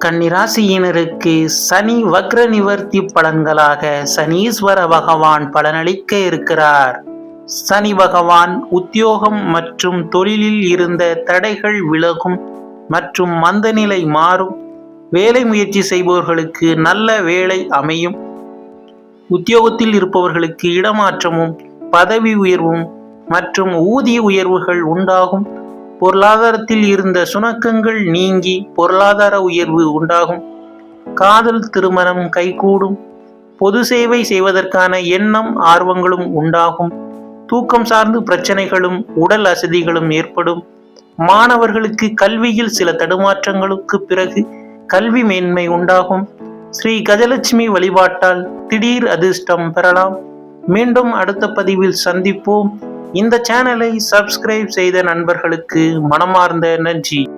கன்னிராசியினருக்கு சனி வக்ர நிவர்த்தி பலன்களாக சனீஸ்வர பகவான் பலனளிக்க இருக்கிறார். சனி பகவான் உத்தியோகம் மற்றும் தொழிலில் இருந்த தடைகள் விலகும் மற்றும் மந்தநிலை மாறும். வேலை முயற்சி செய்பவர்களுக்கு நல்ல வேலை அமையும். உத்தியோகத்தில் இருப்பவர்களுக்கு இடமாற்றமும் பதவி உயர்வும் மற்றும் ஊதிய உயர்வுகள் உண்டாகும். பொருளாதாரத்தில் இருந்த சுணக்கங்கள் நீங்கி பொருளாதார உயர்வு உண்டாகும். காதல் திருமணம் கைகூடும். பொது சேவை செய்வதற்கான எண்ணம் ஆர்வங்களும் உண்டாகும். தூக்கம் சார்ந்த பிரச்சனைகளும் உடல் அசதிகளும் ஏற்படும். மாணவர்களுக்கு கல்வியில் சில தடுமாற்றங்களுக்கு பிறகு கல்வி மேன்மை உண்டாகும். ஸ்ரீ கஜலட்சுமி வழிபாட்டால் திடீர் அதிர்ஷ்டம் பெறலாம். மீண்டும் அடுத்த பதிவில் சந்திப்போம். இந்த சேனலை சப்ஸ்கிரைப் செய்த நண்பர்களுக்கு மனமார்ந்த நன்றி.